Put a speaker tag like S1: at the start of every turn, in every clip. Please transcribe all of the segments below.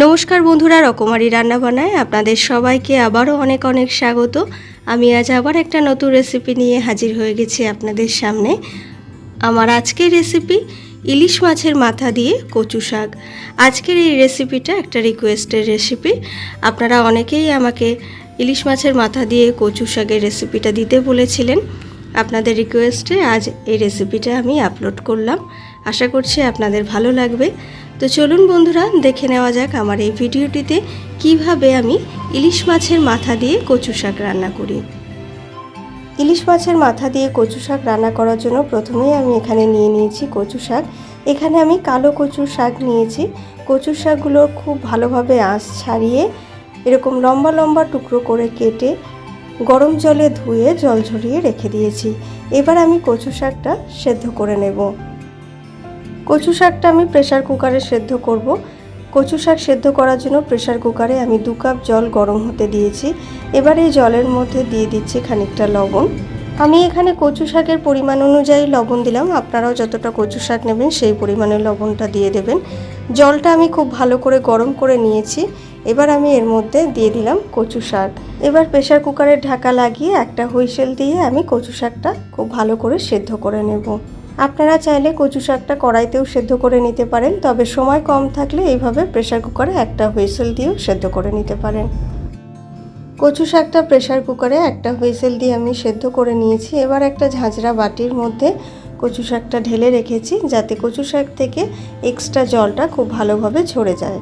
S1: নমস্কার বন্ধুরা, রকমারি রান্নাবান্নায় আপনাদের সবাইকে আবারও অনেক অনেক স্বাগত। আমি আজ আবার একটা নতুন রেসিপি নিয়ে হাজির হয়ে গেছি আপনাদের সামনে। আমার আজকের রেসিপি ইলিশ মাছের মাথা দিয়ে কচু শাক। আজকের এই রেসিপিটা একটা রিকোয়েস্টের রেসিপি। আপনারা অনেকেই আমাকে ইলিশ মাছের মাথা দিয়ে কচু শাকের রেসিপিটা দিতে বলেছিলেন। আপনাদের রিকোয়েস্টে আজ এই রেসিপিটা আমি আপলোড করলাম। আশা করছি আপনাদের ভালো লাগবে। তো চলুন বন্ধুরা, দেখে নেওয়া যাক আমার এই ভিডিওটিতে কিভাবে আমি ইলিশ মাছের মাথা দিয়ে কচু শাক রান্না করি। ইলিশ মাছের মাথা দিয়ে কচু শাক রান্না করার জন্য প্রথমেই আমি এখানে নিয়ে নিয়েছি কচু শাক। এখানে আমি কালো কচুর শাক নিয়েছি। কচুর শাকগুলো খুব ভালোভাবে আঁশ ছাড়িয়ে এরকম লম্বা লম্বা টুকরো করে কেটে গরম জলে ধুয়ে জল ঝরিয়ে রেখে দিয়েছি। এবার আমি কচু শাকটা সেদ্ধ করে নেব। কচু শাকটা আমি প্রেসার কুকারে সেদ্ধ করব। কচু শাক সেদ্ধ করার জন্য প্রেসার কুকারে আমি 2 কাপ জল গরম হতে দিয়েছি। এবার এই জলের মধ্যে দিয়ে দিচ্ছি খানিকটা লবণ। আমি এখানে কচু শাকের পরিমাণ অনুযায়ী লবণ দিলাম। আপনারাও যতটা কচু শাক নেবেন সেই পরিমাণে লবণটা দিয়ে দেবেন। জলটা আমি খুব ভালো করে গরম করে নিয়েছি। এবার আমি এর মধ্যে দিয়ে দিলাম কচু শাক। এবার প্রেসার কুকারের ঢাকা লাগিয়ে একটা হুইসেল দিয়ে আমি কচু শাকটা খুব ভালো করে সেদ্ধ করে নেব। আপনারা চাইলে কচু শাকটা কড়াইতেও সেদ্ধ করে নিতে পারেন, তবে সময় কম থাকলে এইভাবে প্রেসার কুকারে একটা হুইসেল দিয়েও সেদ্ধ করে নিতে পারেন। কচু শাকটা প্রেসার কুকারে একটা হুইসেল দিয়ে আমি সেদ্ধ করে নিয়েছি। এবার একটা ঝাঁঝরা বাটির মধ্যে কচু শাকটা ঢেলে রেখেছি, যাতে কচু শাক থেকে এক্সট্রা জলটা খুব ভালোভাবে ঝরে যায়।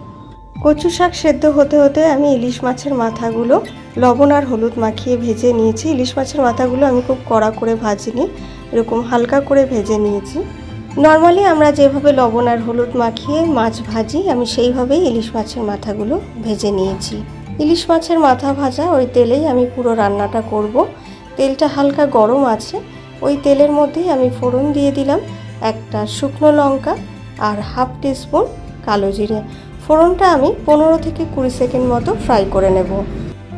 S1: কচু শাক সেদ্ধ হতে হতে আমি ইলিশ মাছের মাথাগুলো লবণ আর হলুদ মাখিয়ে ভেজে নিয়েছি। ইলিশ মাছের মাথাগুলো আমি খুব কড়া করে ভাজিনি, এরকম হালকা করে ভেজে নিয়েছি। নর্মালি আমরা যেভাবে লবণ আর হলুদ মাখিয়ে মাছ ভাজি, আমি সেইভাবেই ইলিশ মাছের মাথাগুলো ভেজে নিয়েছি। ইলিশ মাছের মাথা ভাজা ওই তেলেই আমি পুরো রান্নাটা করব। তেলটা হালকা গরম আছে। ওই তেলের মধ্যেই আমি ফোড়ন দিয়ে দিলাম একটা শুকনো লঙ্কা আর হাফ টিস্পুন কালো জিরে। ফোড়নটা আমি 15 থেকে 20 সেকেন্ড মতো ফ্রাই করে নেব।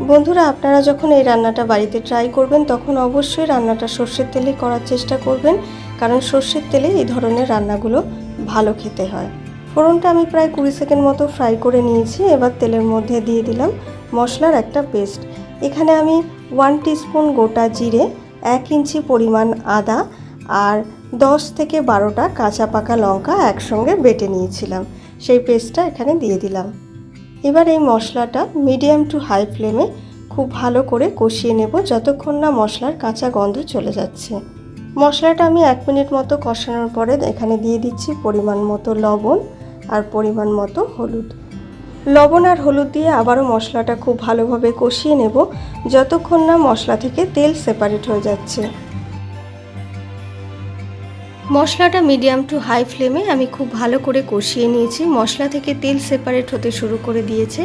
S1: বন্ধুরা, আপনারা যখন এই রান্নাটা বাড়িতে ট্রাই করবেন তখন অবশ্যই রান্নাটা সর্ষের তেলে করার চেষ্টা করবেন, কারণ সর্ষের তেলে এই ধরনের রান্নাগুলো ভালো খেতে হয়। ফোড়নটা আমি প্রায় 20 সেকেন্ড মতো ফ্রাই করে নিয়েছি। এবার তেলের মধ্যে দিয়ে দিলাম মশলার একটা পেস্ট। এখানে আমি 1 টিস্পুন গোটা জিরে, 1 ইঞ্চি পরিমাণ আদা আর 10 থেকে 12টা কাঁচা পাকা লঙ্কা একসঙ্গে বেটে নিয়েছিলাম, সেই পেস্টটা এখানে দিয়ে দিলাম। এবার এই মশলাটা মিডিয়াম টু হাই ফ্লেমে খুব ভালো করে কষিয়ে নেব, যতক্ষণ না মশলার কাঁচা গন্ধ চলে যাচ্ছে। মশলাটা আমি 1 মিনিট মতো কষানোর পরে এখানে দিয়ে দিচ্ছি পরিমাণ মতো লবণ আর পরিমাণ মতো হলুদ। লবণ আর হলুদ দিয়ে আবারও মশলাটা খুব ভালোভাবে কষিয়ে নেব, যতক্ষণ না মশলা থেকে তেল সেপারেট হয়ে যাচ্ছে। মশলাটা মিডিয়াম টু হাই ফ্লেমে আমি খুব ভালো করে কষিয়ে নিয়েছি। মশলা থেকে তেল সেপারেট হতে শুরু করে দিয়েছে।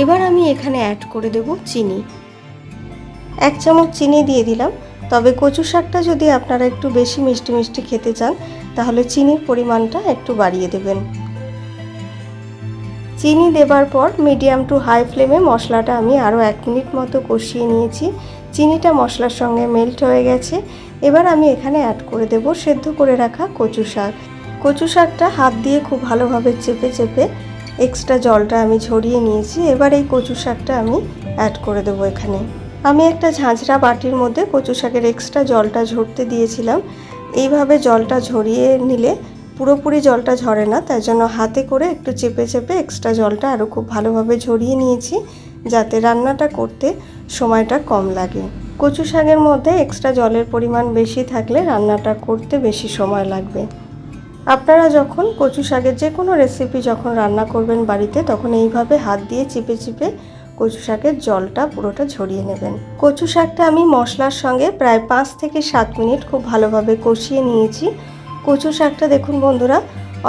S1: এবার আমি এখানে অ্যাড করে দেব চিনি। 1 চামচ চিনি দিয়ে দিলাম। তবে কচু শাকটা যদি আপনারা একটু বেশি মিষ্টি মিষ্টি খেতে চান, তাহলে চিনির পরিমাণটা একটু বাড়িয়ে দেবেন। চিনি দেবার পর মিডিয়াম টু হাই ফ্লেমে মশলাটা আমি আরও 1 মিনিট মতো কষিয়ে নিয়েছি। চিনিটা মশলার সঙ্গে মেল্ট হয়ে গেছে। এবার আমি এখানে অ্যাড করে দেব সেদ্ধ করে রাখা কচু শাক। কচু শাকটা হাত দিয়ে খুব ভালোভাবে চেপে চেপে এক্সট্রা জলটা আমি ঝরিয়ে নিয়েছি। এবার এই কচু শাকটা আমি অ্যাড করে দেব এখানে। আমি একটা ঝাঁঝরা বাটির মধ্যে কচু শাকের এক্সট্রা জলটা ঝরতে দিয়েছিলাম। এইভাবে জলটা ঝরিয়ে নিলে পুরোপুরি জলটা ঝরে না, তাই জন্য হাতে করে একটু চেপে চেপে এক্সট্রা জলটা আরও খুব ভালোভাবে ঝরিয়ে নিয়েছি, যাতে রান্নাটা করতে সময়টা কম লাগে। কচু শাকের মধ্যে এক্সট্রা জলের পরিমাণ বেশি থাকলে রান্নাটা করতে বেশি সময় লাগবে। আপনারা যখন কচু শাকের যে কোনো রেসিপি যখন রান্না করবেন বাড়িতে, তখন এইভাবে হাত দিয়ে চিপে চিপে কচু শাকের জলটা পুরোটা ঝরিয়ে নেবেন। কচু শাকটা আমি মশলার সঙ্গে প্রায় 5 থেকে 7 মিনিট খুব ভালোভাবে কষিয়ে নিয়েছি। কচু শাকটা দেখুন বন্ধুরা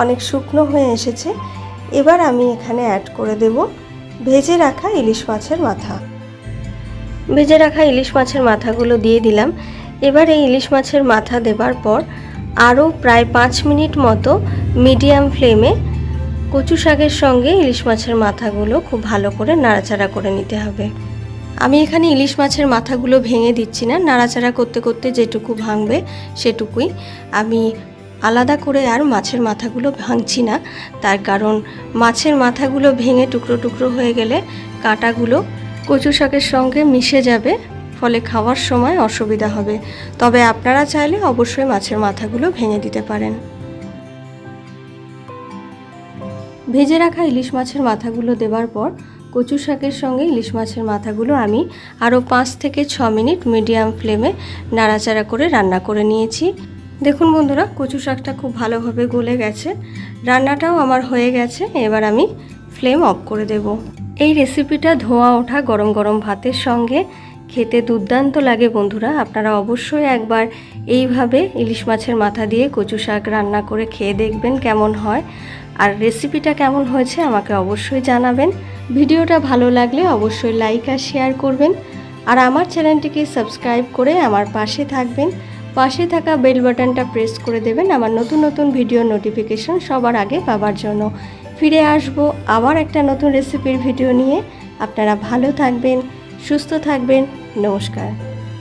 S1: অনেক শুকনো হয়ে এসেছে। এবার আমি এখানে অ্যাড করে দেব ভেজে রাখা ইলিশ মাছের মাথা। ভেজে রাখা ইলিশ মাছের মাথাগুলো দিয়ে দিলাম। এবার এই ইলিশ মাছের মাথা দেবার পর আরও প্রায় 5 মিনিট মতো মিডিয়াম ফ্লেমে কচু শাকের সঙ্গে ইলিশ মাছের মাথাগুলো খুব ভালো করে নাড়াচাড়া করে নিতে হবে। আমি এখানে ইলিশ মাছের মাথাগুলো ভেঙে দিচ্ছি না, নাড়াচাড়া করতে করতে যেটুকু ভাঙবে সেটুকুই। আমি আলাদা করে আর মাছের মাথাগুলো ভাঙছি না, তার কারণ মাছের মাথাগুলো ভেঙে টুকরো টুকরো হয়ে গেলে কাঁটাগুলো কচু শাকের সঙ্গে মিশে যাবে, ফলে খাওয়ার সময় অসুবিধা হবে। তবে আপনারা চাইলে অবশ্যই মাছের মাথাগুলো ভেঙে দিতে পারেন। ভেজে রাখা ইলিশ মাছের মাথাগুলো দেওয়ার পর কচু শাকের সঙ্গে ইলিশ মাছের মাথাগুলো আমি আরও 5 থেকে 6 মিনিট মিডিয়াম ফ্লেমে নাড়াচাড়া করে রান্না করে নিয়েছি। দেখুন বন্ধুরা, কচু শাকটা খুব ভালোভাবে গলে গেছে, রান্নাটাও আমার হয়ে গেছে। এবার আমি ফ্লেম অফ করে দেব। এই রেসিপিটা ধোঁয়া ওঠা গরম গরম ভাতের সঙ্গে খেতে দুর্দান্ত লাগে বন্ধুরা। আপনারা অবশ্যই একবার এইভাবে ইলিশ মাছের মাথা দিয়ে কচু শাক রান্না করে খেয়ে দেখবেন কেমন হয়, আর রেসিপিটা কেমন হয়েছে আমাকে অবশ্যই জানাবেন। ভিডিওটা ভালো লাগলে অবশ্যই লাইক আর শেয়ার করবেন, আর আমার চ্যানেলটিকে সাবস্ক্রাইব করে আমার পাশে থাকবেন। পাশে থাকা বেল বাটনটা প্রেস করে দেবেন আমার নতুন নতুন ভিডিও নোটিফিকেশন সবার আগে পাওয়ার জন্য। ফিরে আসব আবার একটা নতুন রেসিপির ভিডিও নিয়ে। আপনারা ভালো থাকবেন, সুস্থ থাকবেন। নমস্কার।